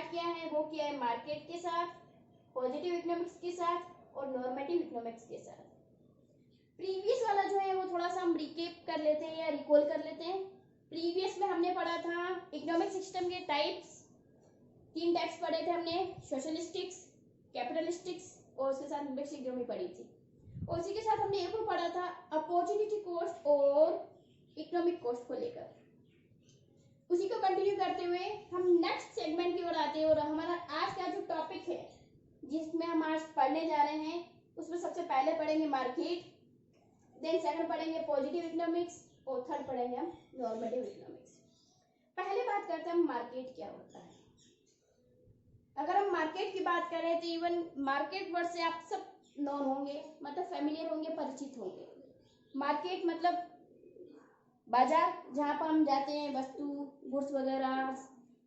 Start किया है वो किया है मार्केट के साथ, पॉजिटिव इकोनॉमिक्स के साथ और नॉर्मेटिव इकोनॉमिक्स के साथ। प्रीवियस वाला जो है वो थोड़ा सा हम रिकेप कर लेते हैं या रिकॉल कर लेते हैं। प्रीवियस में हमने पढ़ा था इकोनॉमिक सिस्टम के टाइप्स, 3 टाइप्स पढ़े थे हमने, सोशलिस्टिक्स, कैपिटलिस्टिक्स और उसके साथ मिक्स्ड इकोनॉमी पढ़ी थी। और उसी के साथ हमने एक और पढ़ा था अपॉर्चुनिटी कॉस्ट और इकोनॉमिक कॉस्ट को लेकर। उसी को कंटिन्यू करते हुए हम नेक्स्ट सेगमेंट की ओर आते हैं और हमारा आज का जो टॉपिक है जिसमें हम आज पढ़ने जा रहे हैं उसमें सबसे पहले पढ़ेंगे मार्केट, देन सेकंड पढ़ेंगे पॉजिटिव इकोनॉमिक्स और थर्ड पढ़ेंगे हम नॉर्मेटिव इकोनॉमिक्स। पहले बात करते हैं मार्केट क्या होता है। अगर हम मार्केट की बात करें तो इवन मार्केट वर्ड से आप सब नॉन होंगे, मतलब फैमिलियर होंगे, परिचित होंगे। मार्केट मतलब बाजार, जहाँ पर हम जाते हैं वस्तु गुड्स वगैरह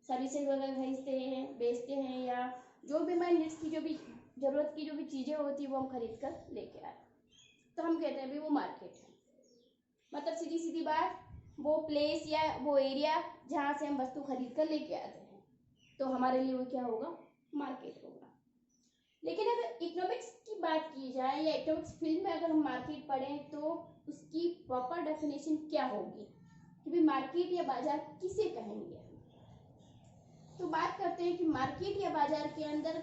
सर्विसेज वगैरह खरीदते हैं, बेचते हैं, या जो भी हमारी नीड्स की जो भी जरूरत की जो भी चीजें होती है वो हम खरीद कर लेके आते हैं, तो हम कहते हैं भाई वो मार्केट है। मतलब सीधी सीधी बात, वो प्लेस या वो एरिया जहाँ से हम वस्तु खरीद कर लेके आते हैं, तो हमारे लिए वो क्या होगा, मार्केट होगा। लेकिन अगर इकोनॉमिक्स की बात की जाए या इकोनॉमिक्स फील्ड में अगर हम मार्केट पढ़ें तो उसकी प्रॉपर डेफिनेशन क्या होगी कि भाई मार्केट या बाजार किसे कहेंगे। तो बात करते हैं कि मार्केट या बाजार के अंदर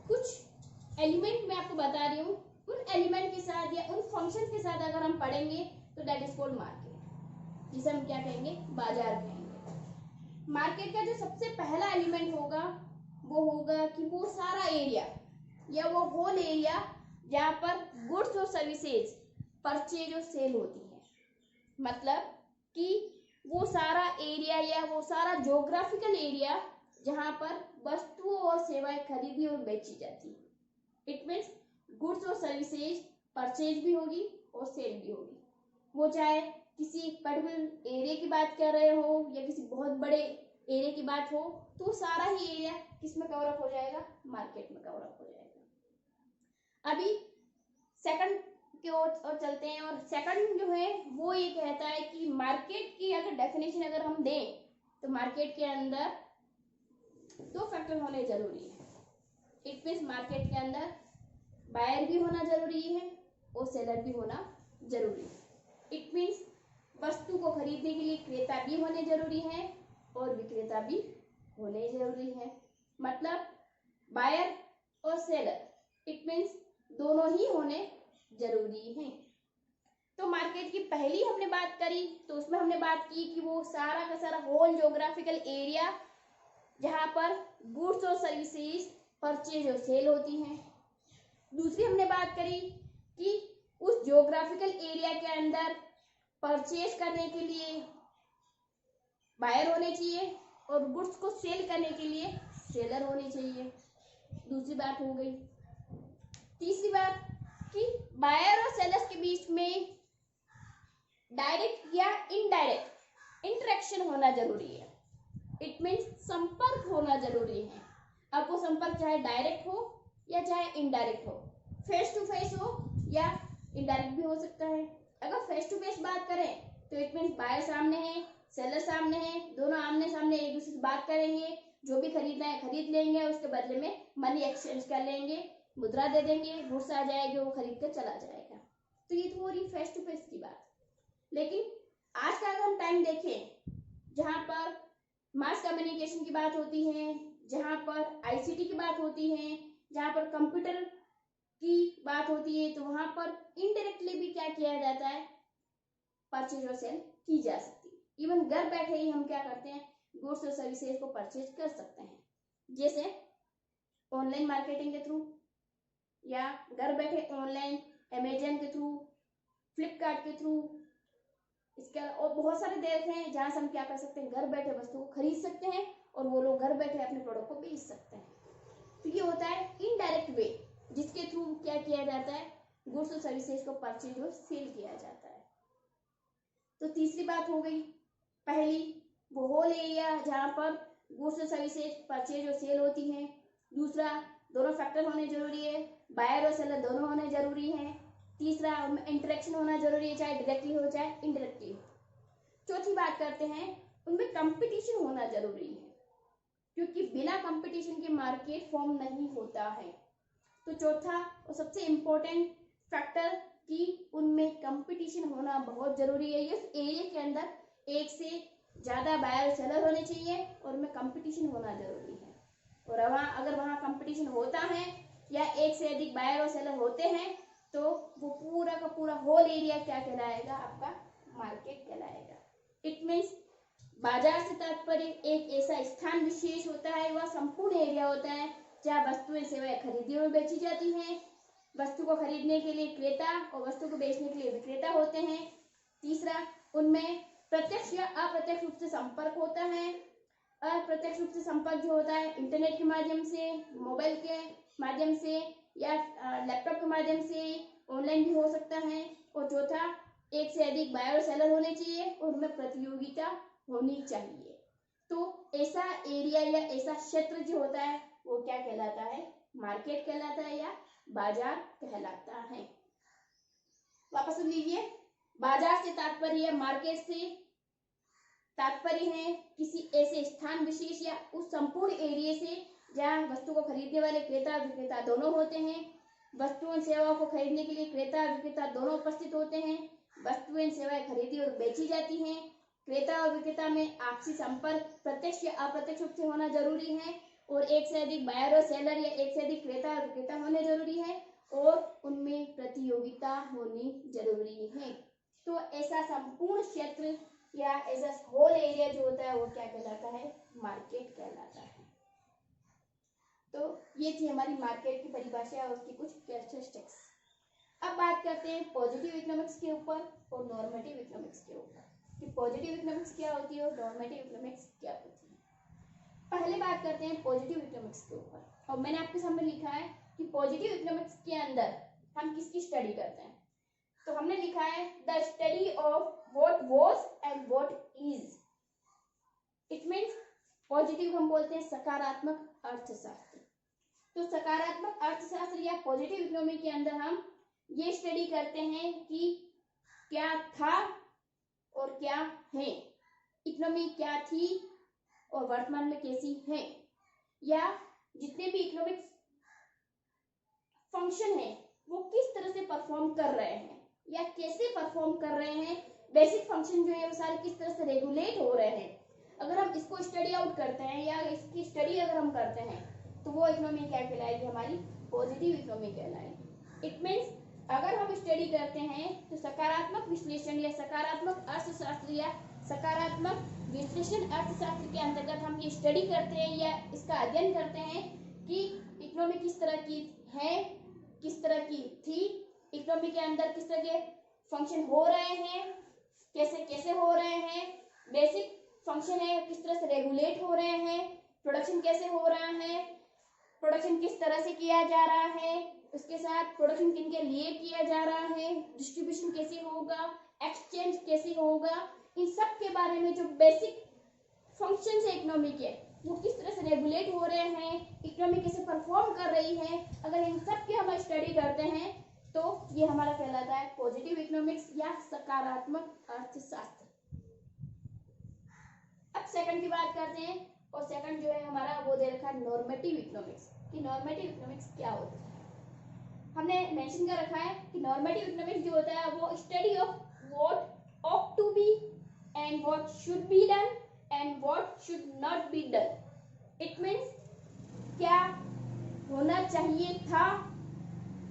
कुछ एलिमेंट मैं आपको बता रही हूँ, उन एलिमेंट के साथ या उन फंक्शन के साथ अगर हम पढ़ेंगे तो दैट इज कॉल्ड मार्केट, जिसे हम क्या कहेंगे, बाजार कहेंगे। मार्केट का जो सबसे पहला एलिमेंट होगा वो होगा कि वो सारा एरिया या वो होल एरिया जहाँ पर गुड्स और सर्विसेज परचेज और सेल होती है, मतलब कि वो सारा एरिया या वो सारा ज्योग्राफिकल एरिया जहाँ पर वस्तुओं और सेवाएं खरीदी और बेची जाती है। इट मीन्स गुड्स और सर्विसेज परचेज भी होगी और सेल भी होगी। वो चाहे किसी पर्टिकुलर एरिया की बात कर रहे हो या किसी बहुत बड़े एरिया की बात हो, तो सारा ही एरिया किस में कवर अप हो जाएगा, मार्केट में कवर अप हो जाएगा। अभी सेकंड की ओर चलते हैं, और सेकंड जो है वो ये कहता है कि मार्केट की अगर डेफिनेशन अगर हम दें तो मार्केट के अंदर 2 फैक्टर होने जरूरी है। इट मीन्स मार्केट के अंदर बायर भी होना जरूरी है और सेलर भी होना जरूरी है। इट मीन्स वस्तु को खरीदने के लिए क्रेता भी होने जरूरी है और विक्रेता भी होने जरूरी है। मतलब बायर और सेलर, इट मीन्स दोनों ही होने जरूरी हैं। तो मार्केट की पहली हमने बात करी तो उसमें हमने बात की कि वो सारा का सारा होल ज्योग्राफिकल एरिया जहाँ पर गुड्स और सर्विसेज परचेज और सेल होती हैं। दूसरी हमने बात करी कि उस ज्योग्राफिकल एरिया के अंदर परचेज करने के लिए बायर होने चाहिए और गुड्स को सेल करने के लिए सेलर होने चाहिए। दूसरी बात हो गई। तीसरी बात कि बायर और सेलर्स के बीच में डायरेक्ट या इनडायरेक्ट इंटरेक्शन होना जरूरी है। इट मीन्स संपर्क होना जरूरी है। अब वो संपर्क चाहे डायरेक्ट हो या चाहे इनडायरेक्ट हो, फेस टू फेस हो या इनडायरेक्ट भी हो सकता है। अगर फेस टू फेस बात करें तो इट मीन्स बायर सामने है, सेलर सामने है, दोनों आमने सामने एक दूसरे से बात करेंगे, जो भी खरीदना है खरीद लेंगे, उसके बदले में मनी एक्सचेंज कर लेंगे, मुद्रा दे देंगे, गुड्स आ जाएगी, वो खरीद कर चला जाएगा। तो ये तो हो रही फेस टू फेस की बात। लेकिन आज का अगर हम टाइम देखें जहाँ पर मास कम्युनिकेशन की बात होती है, जहाँ पर आईसीटी की बात होती है, जहाँ पर कंप्यूटर की बात होती है, तो वहां पर इनडायरेक्टली भी क्या किया जाता है, परचेज और सेल की जा सकती है। इवन घर बैठे ही हम क्या करते हैं, गुड्स और सर्विसेज को परचेज कर सकते हैं, जैसे ऑनलाइन मार्केटिंग के थ्रू या घर बैठे ऑनलाइन अमेजन के थ्रू, फ्लिपकार्ट के थ्रू। इसके और बहुत सारे देश हैं जहां से हम क्या कर सकते हैं, घर बैठे वस्तु को खरीद सकते हैं और वो लोग घर बैठे अपने प्रोडक्ट को बेच सकते हैं। तो ये होता है इनडायरेक्ट वे जिसके थ्रू क्या किया जाता है, गुड्स और सर्विसेज को परचेज और सेल किया जाता है। तो तीसरी बात हो गई, पहली वो होल एरिया जहां पर गुड्स और सर्विसेज परचेज और सेल होती है। दूसरा दोनों फैक्टर होने जरूरी है, बायर और सेलर दोनों होने जरूरी है। तीसरा उनमें इंटरेक्शन होना जरूरी है, चाहे डायरेक्टली हो चाहे इनडायरेक्टली हो। चौथी बात करते हैं, उनमें कंपटीशन होना जरूरी है। क्योंकि बिना कंपटीशन के मार्केट फॉर्म नहीं होता है। तो चौथा और सबसे इम्पोर्टेंट फैक्टर कि उनमें कंपटीशन होना बहुत जरूरी है। इस एरिया के अंदर एक से ज़्यादा बायर और सेलर होने चाहिए और उनमें कंपटीशन होना जरूरी है। और अगर वहाँ कंपटीशन होता है या एक से अधिक बायर और सेलर होते हैं तो वो पूरा का पूरा होल एरिया क्या कहलाएगा, आपका मार्केट कहलाएगा। इट मीन्स बाजार से तात्पर्य एक ऐसा स्थान विशेष होता है, वह संपूर्ण एरिया होता है जहाँ वस्तुएं सेवाएं खरीदी और बेची जाती हैं। वस्तु को खरीदने के लिए क्रेता और वस्तु को बेचने के लिए विक्रेता होते हैं। तीसरा, उनमें प्रत्यक्ष या अप्रत्यक्ष रूप से संपर्क होता है। अप्रत्यक्ष रूप से संपर्क जो होता है इंटरनेट के माध्यम से, मोबाइल के माध्यम से या लैपटॉप के माध्यम से, ऑनलाइन भी हो सकता है। और चौथा, एक से अधिक बायर और सेलर होने चाहिए और उनमें प्रतियोगिता होनी चाहिए। तो ऐसा एरिया या ऐसा क्षेत्र जो होता है वो क्या कहलाता है, मार्केट कहलाता है या बाजार कहलाता है। वापस सुन लीजिए, बाजार से तात्पर्य, मार्केट से तात्पर्य है किसी ऐसे स्थान विशेष या उस संपूर्ण एरिया से जहाँ वस्तु को खरीदने वाले क्रेता और विक्रेता दोनों होते हैं। वस्तुओं सेवाओं को खरीदने के लिए क्रेता और विक्रेता दोनों उपस्थित होते हैं। वस्तुएं सेवाएं खरीदी और बेची जाती हैं। क्रेता और विक्रेता में आपसी संपर्क प्रत्यक्ष या अप्रत्यक्ष रूप से होना जरूरी है और एक से अधिक बायर और सेलर या एक से अधिक क्रेता और विक्रेता होने जरूरी है और उनमें प्रतियोगिता होनी जरूरी है। तो ऐसा संपूर्ण क्षेत्र या ऐसा होल एरिया जो होता है वो क्या कहलाता है, मार्केट कहलाता है। तो ये थी हमारी मार्केट की परिभाषा और उसकी कुछ कैरेक्टरिस्टिक्स। अब बात करते हैं पॉजिटिव इकोनॉमिक्स के ऊपर और नॉर्मेटिव इकोनॉमिक्स के ऊपर कि पॉजिटिव इकोनॉमिक्स क्या होती है और नॉर्मेटिव इकोनॉमिक्स क्या होती है। पहले बात करते हैं पॉजिटिव इकोनॉमिक्स के ऊपर और मैंने आपके सामने लिखा है कि पॉजिटिव इकोनॉमिक्स के अंदर हम किसकी स्टडी करते हैं। तो हमने लिखा है the study of what was and what is. It means positive हम बोलते हैं सकारात्मक अर्थशास्त्र। तो सकारात्मक अर्थशास्त्र या पॉजिटिव इकोनॉमी के अंदर हम ये स्टडी करते हैं कि क्या था और क्या है, इकोनॉमी क्या थी और वर्तमान में कैसी है, या जितने भी इकोनॉमिक फंक्शन है वो किस तरह से परफॉर्म कर रहे हैं या कैसे परफॉर्म कर रहे हैं। बेसिक फंक्शन जो है वो सारे किस तरह से रेगुलेट हो रहे हैं। अगर हम इसको स्टडी आउट करते हैं या इसकी स्टडी अगर हम करते हैं तो वो इकोनॉमी क्या कहलाएगी, हमारी पॉजिटिव इकोनॉमी कहलाएगी। इट मीन्स अगर हम स्टडी करते हैं तो सकारात्मक विश्लेषण या सकारात्मक अर्थशास्त्र या सकारात्मक विश्लेषण अर्थशास्त्र के अंतर्गत हम ये स्टडी करते हैं या इसका अध्ययन करते हैं कि इकोनॉमी किस तरह की है, किस तरह की थी, इकोनॉमी के अंदर किस तरह के फंक्शन हो रहे हैं, कैसे कैसे हो रहे हैं, बेसिक फंक्शन है किस तरह से रेगुलेट हो रहे हैं, प्रोडक्शन कैसे हो रहा है, प्रोडक्शन किस तरह से किया जा रहा है, उसके साथ प्रोडक्शन किन के लिए किया जा रहा है, डिस्ट्रीब्यूशन कैसे होगा, एक्सचेंज कैसे होगा, इन सब के बारे में जो बेसिक फंक्शन है इकोनॉमी के वो किस तरह से रेगुलेट हो रहे हैं, इकोनॉमी कैसे परफॉर्म कर रही है, अगर इन सब की हम स्टडी करते हैं तो ये हमारा कहलाता है पॉजिटिव इकोनॉमिक्स या सकारात्मक अर्थशास्त्र। अब सेकंड की बात करते हैं और सेकंड जो है हमारा वो दे रखा है नॉर्मेटिव इकोनॉमिक्स कि नॉर्मेटिव इकोनॉमिक्स क्या होता है। हमने मेंशन कर रखा है कि नॉर्मेटिव इकोनॉमिक्स जो होता है वो study of what ought to be and what should be done and what should not be done. It means क्या होना चाहिए था,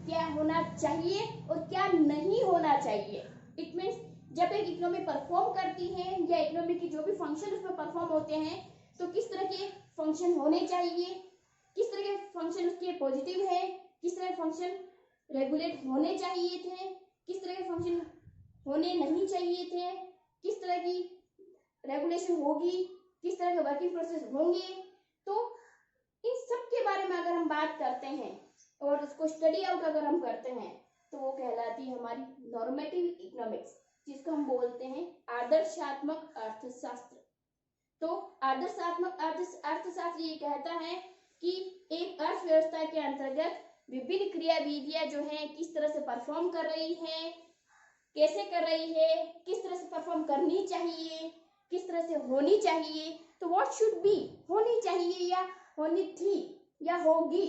क्या होना चाहिए और क्या नहीं होना चाहिए। इट मीन्स जब एक इकोनॉमी परफॉर्म करती है या इकोनॉमी की जो भी फंक्शन उसमें परफॉर्म होते हैं तो किस तरह के फंक्शन होने चाहिए, किस तरह के फंक्शन उसके पॉजिटिव है, किस तरह के फंक्शन रेगुलेट होने चाहिए थे, किस तरह के फंक्शन होने नहीं चाहिए थे, किस तरह की रेगुलेशन होगी, किस तरह के वर्किंग प्रोसेस होंगे। तो इन सब के बारे में अगर हम बात करते हैं और उसको स्टडी आउट अगर हम करते हैं तो वो कहलाती है हमारी नॉर्मेटिव इकोनॉमिक्स, जिसको हम बोलते हैं आदर्शात्मक अर्थशास्त्र। तो आदर्शात्मक अर्थशास्त्र ये कहता है कि एक अर्थव्यवस्था के अंतर्गत विभिन्न क्रियाविधियां जो हैं किस तरह से परफॉर्म कर रही है, कैसे कर रही है, किस तरह से परफॉर्म करनी चाहिए, किस तरह से होनी चाहिए, तो व्हाट शुड बी, होनी चाहिए या होनी थी या होगी,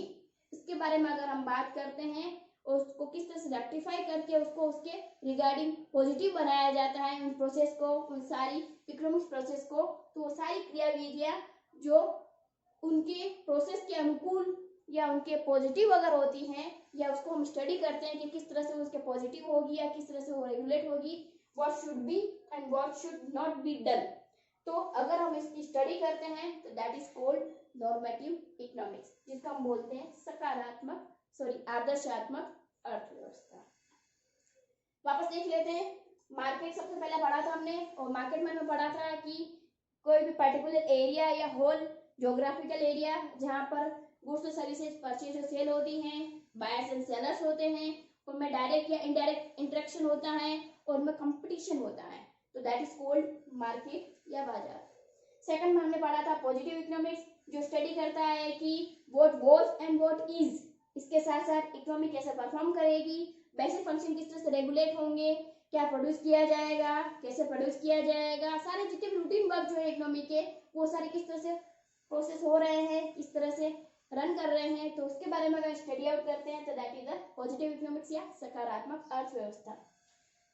इसके बारे में अगर हम बात करते हैं, उसको किस तरह से रेक्टिफाई करके उसको उसके रिगार्डिंग पॉजिटिव बनाया जाता है, उन प्रोसेस को, उन सारी इकोनॉमिक्स प्रोसेस को, तो वो सारी क्रियाविधियां जो उनके प्रोसेस के अनुकूल या उनके पॉजिटिव अगर होती हैं, या उसको हम स्टडी करते हैं कि किस तरह से उसके पॉजिटिव होगी या किस तरह से वो रेगुलेट होगी, what should B and what should not be done. तो अगर हम इसकी स्टडी करते हैं तो that is called normative economics, जिसको हम बोलते हैं सकारात्मक आदर्शात्मक अर्थव्यवस्था। वापस देख लेते हैं, मार्केट सबसे पहले पढ़ा था हमने, और मार्केट में हमें पढ़ा था कि कोई भी पर्टिकुलर एरिया या होल ज्योग्राफिकल एरिया जहां पर गुड्स और सर्विसेज परचेज और सेल होती हैं, बायर्स एंड सेलर्स होते हैं, उनमें डायरेक्ट या इनडायरेक्ट इंटरेक्शन होता है और उनमें कंपटीशन होता है, तो दैट इज कॉल्ड मार्केट या बाजार। सेकंड में हमने पढ़ा था पॉजिटिव इकोनॉमिक्स, जो स्टडी करता है कि what was and what is, इसके साथ साथ इकोनॉमी कैसे परफॉर्म करेगी, बेसिक फंक्शन किस तरह से रेगुलेट होंगे, क्या प्रोड्यूस किया जाएगा, कैसे प्रोड्यूस किया जाएगा, सारे जितने भी रूटीन वर्क जो है इकोनॉमी के, वो सारे किस तरह से प्रोसेस हो रहे हैं, किस तरह से रन कर रहे हैं, तो उसके बारे में अगर स्टडी आउट करते हैं तो that is the positive economics या सकारात्मक अर्थव्यवस्था।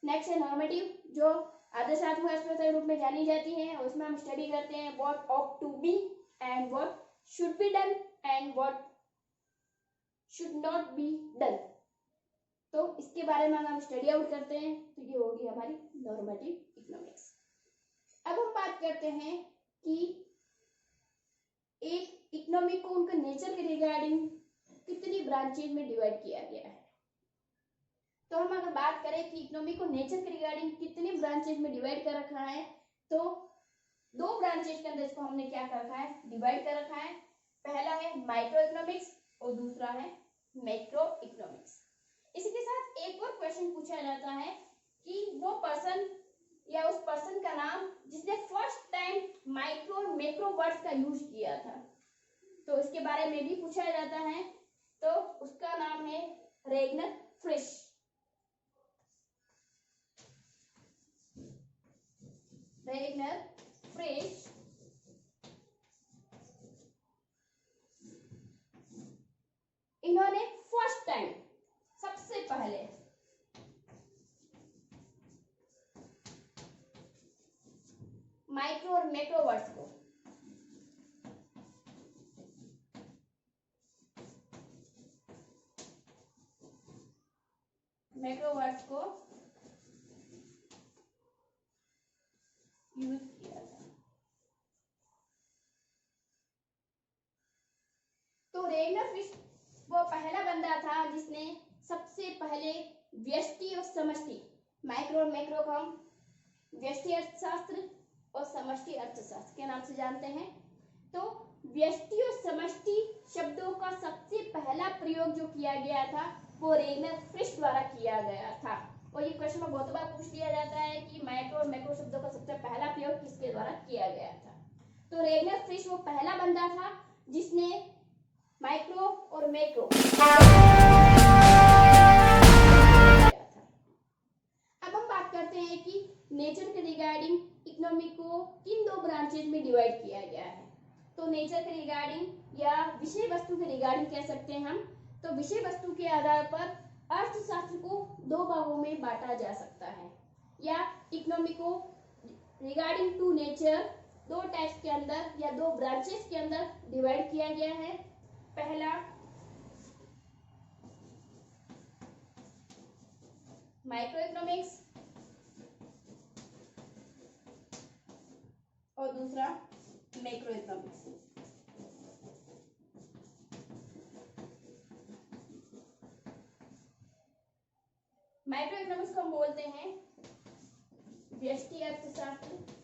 नेक्स्ट है नॉर्मेटिव, जो आदर्शात्मक अर्थव्यवस्था के रूप में जानी जाती है, और उसमें हम स्टडी करते हैं what ought to be and what should be done and what should not be done. तो इसके बारे में अगर हम स्टडी आउट करते हैं तो ये होगी हमारी नॉर्मेटिव इकोनॉमिक्स। अब हम बात करते हैं कि एक इकोनॉमी को उनका नेचर के रिगार्डिंग कितनी ब्रांचेज में डिवाइड किया गया है। तो हम अगर बात करें कि इकोनॉमी को नेचर के रिगार्डिंग कितनी ब्रांचेज में डिवाइड कर रखा है, तो दो ब्रांचेज के अंदर इसको हमने क्या कर रखा है, डिवाइड कर रखा है। पहला है माइक्रो इकोनॉमिक्स और दूसरा है मैक्रो इकोनॉमिक्स। इसी के साथ एक और क्वेश्चन पूछा जाता है कि वो पर्सन या उस पर्सन का नाम जिसने फर्स्ट टाइम माइक्रो और मैक्रो वर्ड्स का यूज किया था, तो इसके बारे में भी पूछा जाता है। तो उसका नाम है रेगनर फ्रिश। रेगनर फ्रिश इन्होंने फर्स्ट टाइम, सबसे पहले माइक्रो और मैक्रो वर्ड्स को यूज किया था। तो रेगनर फ्रिश वो पहला बंदा था जिसने सबसे पहले व्यष्टि और समष्टि, माइक्रो और मैक्रो को हम व्यष्टि अर्थशास्त्र और समष्टि अर्थशास्त्र के नाम से जानते हैं। तो व्यष्टि और समष्टि शब्दों का सबसे पहला प्रयोग जो किया गया था वो रेगनर फ्रिश द्वारा किया गया था। और ये क्वेश्चन में बहुत बार पूछ लिया जाता है कि माइक्रो और मैक्रो शब्दों का सबसे पहला प्रयोग किसके द्वारा किया गया था। तो रेगनर फ्रिश वो पहला बंदा था जिसने माइक्रो और मैक्रो अब हम बात करते हैं कि नेचर के रिगार्डिंग इकोनॉमी को किन दो ब्रांचेज में डिवाइड किया गया है। तो नेचर के रिगार्डिंग या विषय वस्तु के रिगार्डिंग कह सकते हैं हम। तो विषय वस्तु के आधार पर अर्थशास्त्र को दो भागों में बांटा जा सकता है, या इकोनॉमी को रिगार्डिंग टू नेचर दो टाइप्स के अंदर या दो ब्रांचेस के अंदर डिवाइड किया गया है। पहला माइक्रो इकोनॉमिक्स और दूसरा मैक्रो इकोनॉमिक्स। माइक्रो इकोनॉमिक्स को हम बोलते हैं व्यष्टि अर्थशास्त्र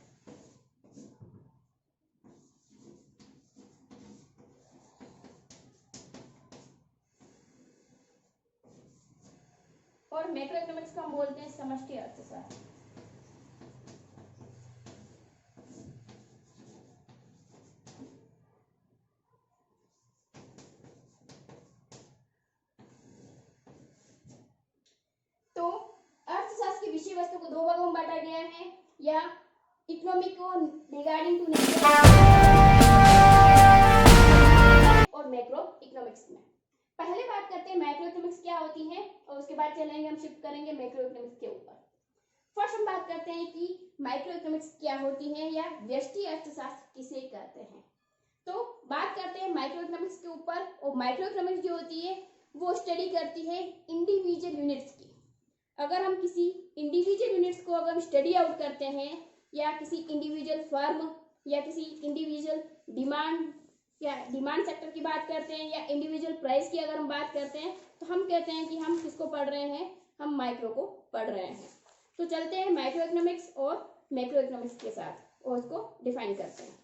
और मैक्रो इकोनॉमिक्स को हम बोलते हैं समष्टि अर्थशास्त्र। तो अर्थशास्त्र की विषय वस्तु को दो भागों में बांटा गया है, या इकोनॉमी को रिगार्डिंग टू और मैक्रो इकोनॉमिक्स में। पहले बात करते हैं माइक्रो इकोनॉमिक्स क्या होती है और उसके बाद चलेंगे हम शिफ्ट करेंगे मैक्रो इकोनॉमिक्स के ऊपर। फर्स्ट हम बात करते हैं कि माइक्रो इकोनॉमिक्स क्या होती है या व्यष्टि अर्थशास्त्र किसे कहते हैं। तो बात करते हैं माइक्रो इकोनॉमिक्स के ऊपर। और माइक्रो इकोनॉमिक्स जो होती है वो स्टडी करती है इंडिविजुअल यूनिट्स की। अगर हम किसी इंडिविजुअल यूनिट्स को अगर स्टडी आउट करते हैं या किसी इंडिविजुअल फर्म या किसी इंडिविजुअल डिमांड सेक्टर की बात करते हैं या इंडिविजुअल प्राइस की अगर हम बात करते हैं तो हम कहते हैं कि हम किसको पढ़ रहे हैं, हम माइक्रो को पढ़ रहे हैं। तो चलते हैं माइक्रो इकोनॉमिक्स और मैक्रो इकोनॉमिक्स के साथ और उसको डिफाइन करते हैं।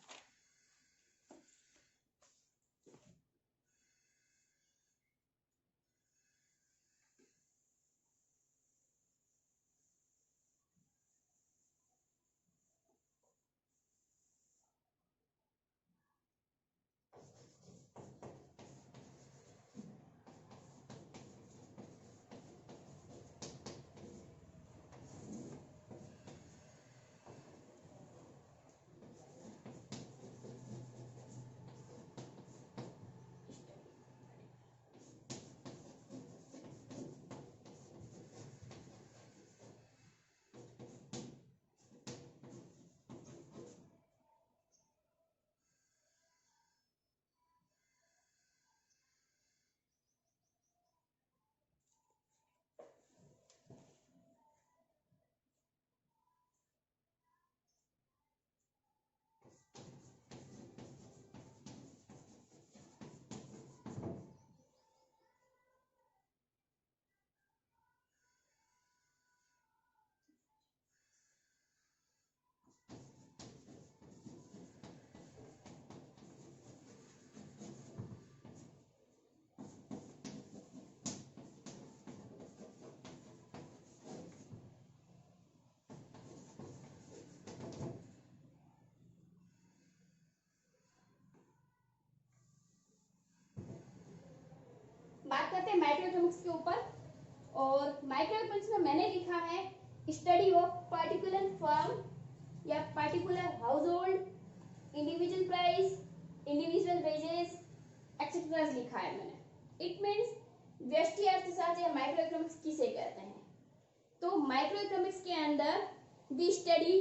बात करते हैं माइक्रो इकोनॉमिक्स के ऊपर। और माइक्रो इकोनॉमिक्स में मैंने लिखा है स्टडी ऑफ पर्टिकुलर फर्म या particular household, individual price, individual wages etcetera लिखा है मैंने। इट मीन्स व्यष्टि अर्थशास्त्र या माइक्रो इकोनॉमिक्स किसे कहते हैं। तो माइक्रो इकोनॉमिक्स के अंदर the study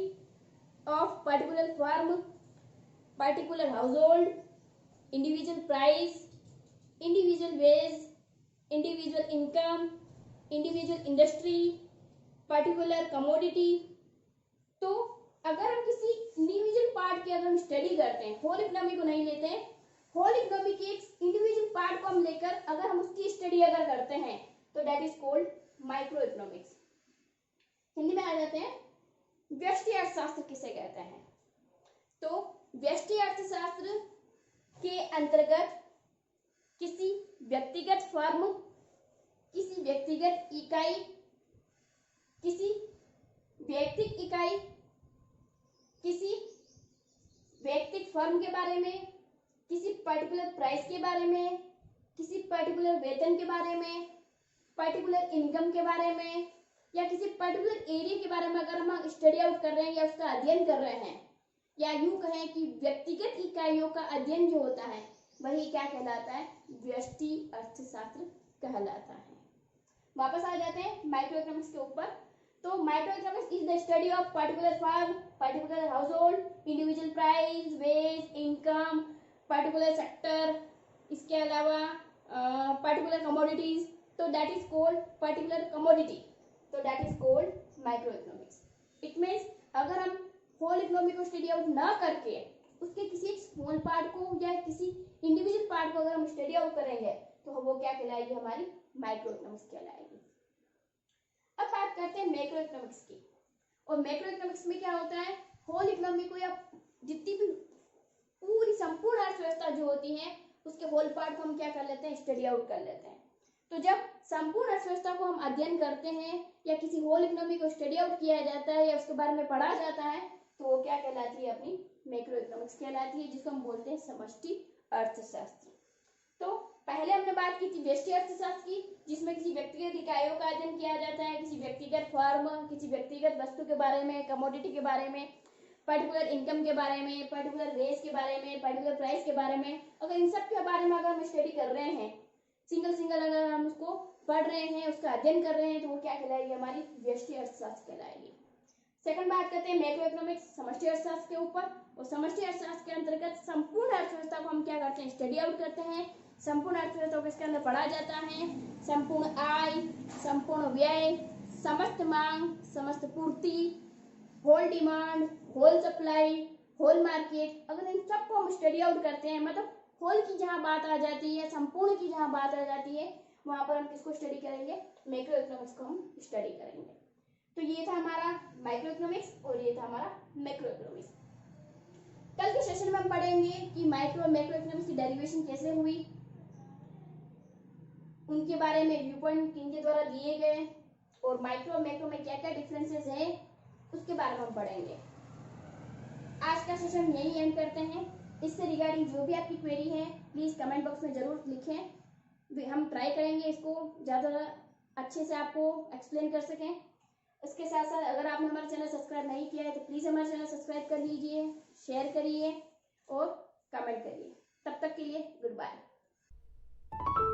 of particular firm, particular household, individual price, individual wage, individual income, individual industry, particular commodity. तो अगर हम किसी इंडिविजुअल पार्ट की अगर हम स्टडी करते हैं, होल इकोनॉमी को नहीं लेते हैं, होल इकोनॉमी के एक इंडिविजुअल पार्ट को हम लेकर अगर हम उसकी स्टडी अगर करते हैं तो that is called micro economics. Hindi में आ जाते हैं व्यष्टि अर्थशास्त्र किसे कहते हैं। तो व्यष्टि अर्थशास्त्र के अंतर्गत किसी व्यक्तिगत फर्म, किसी व्यक्तिगत इकाई, किसी व्यक्तिक इकाई, किसी व्यक्तिक फर्म के बारे में, किसी पर्टिकुलर प्राइस के बारे में, किसी पर्टिकुलर वेतन के बारे में, पर्टिकुलर इनकम के बारे में या किसी पर्टिकुलर एरिया के बारे में अगर हम स्टडी आउट कर रहे हैं या उसका अध्ययन कर रहे हैं, या यूं कहें कि व्यक्तिगत इकाइयों का अध्ययन जो होता है वही क्या कहलाता है, व्यष्टि अर्थशास्त्र कहलाता है। वापस आ जाते हैं माइक्रो इकोनॉमिक्स के ऊपर। तो micro economics is the study of particular firm, particular household, individual price, wage, income, particular sector, इसके अलावा पर्टिकुलर कमोडिटीज। तो that is called particular commodity, तो that is called micro economics. It means अगर हम whole economy को study out ना करके उसके किसी एक स्मॉल पार्ट को या किसी इंडिविजुअल पार्ट को अगर हम स्टडी आउट करेंगे तो वो क्या कहलाएगी, हमारी माइक्रो इकोनॉमिक्स कहलाएगी। अब बात करते हैं मैक्रो इकोनॉमिक्स की। और मैक्रो इकोनॉमिक्स में क्या होता है, होल इकोनॉमी को या जितनी भी पूरी संपूर्ण अर्थव्यवस्था जो होती है उसके होल पार्ट को हम क्या कर लेते हैं, स्टडी आउट कर लेते हैं। तो जब संपूर्ण अर्थव्यवस्था को हम अध्ययन करते हैं या किसी होल इकोनॉमी को स्टडी आउट किया जाता है या उसके बारे में पढ़ा जाता है तो वो क्या कहलाती है, अपनी मैक्रो इकोनॉमिक्स कहलाती है, जिसको हम बोलते हैं समष्टि अर्थशास्त्र। तो पहले हमने बात की थी व्यष्टि अर्थशास्त्र की, जिसमें किसी व्यक्तिगत इकाइयों का अध्ययन किया जाता है, किसी व्यक्तिगत फर्म, किसी व्यक्तिगत वस्तु के बारे में, कमोडिटी के बारे में, पर्टिकुलर इनकम के बारे में, पर्टिकुलर रेस के बारे में, पर्टिकुलर प्राइस के बारे में, अगर इन सब के बारे में अगर हम स्टडी कर रहे हैं, सिंगल सिंगल अगर हम उसको पढ़ रहे हैं, उसका अध्ययन कर रहे हैं, तो वो क्या कहलाएगी, हमारी व्यष्टि अर्थशास्त्र कहलाएगी। सेकंड बात करते हैं मैक्रो इकोनॉमिक्स, समष्टि अर्थशास्त्र के ऊपर। और समष्टि अर्थशास्त्र के अंतर्गत संपूर्ण अर्थव्यवस्था को हम क्या करते हैं, स्टडी आउट करते हैं। संपूर्ण अर्थव्यवस्था को इसके अंदर पढ़ा जाता है। संपूर्ण आय, संपूर्ण व्यय, समस्त मांग, समस्त पूर्ति, whole demand, whole supply, whole market, अगर इन सबको हम स्टडी आउट करते हैं, मतलब होल की जहां बात आ जाती है, संपूर्ण की जहां बात आ जाती है, वहां पर हम किसको स्टडी करेंगे, मैक्रो इकोनॉमिक्स को हम स्टडी करेंगे। तो ये था हमारा माइक्रो इकोनॉमिक्स और ये था हमारा मैक्रो इकोनॉमिक्स। कल के सेशन में हम पढ़ेंगे कि माइक्रो और मैक्रो इकोनॉमिक्स की डेरिवेशन कैसे हुई, उनके बारे में व्यू पॉइंट किनके द्वारा दिए गए, और माइक्रो और मैक्रो में क्या क्या डिफरेंसेस हैं उसके बारे में हम पढ़ेंगे। आज का सेशन यही एंड करते हैं। इससे रिगार्डिंग जो भी आपकी क्वेरी है प्लीज कमेंट बॉक्स में जरूर लिखें। हम ट्राई करेंगे इसको ज़्यादा अच्छे से आपको एक्सप्लेन कर सकें। इसके साथ साथ अगर आपने हमारा चैनल सब्सक्राइब नहीं किया है तो प्लीज़ हमारा चैनल सब्सक्राइब कर लीजिए, शेयर करिए और कमेंट करिए। तब तक के लिए गुड बाय।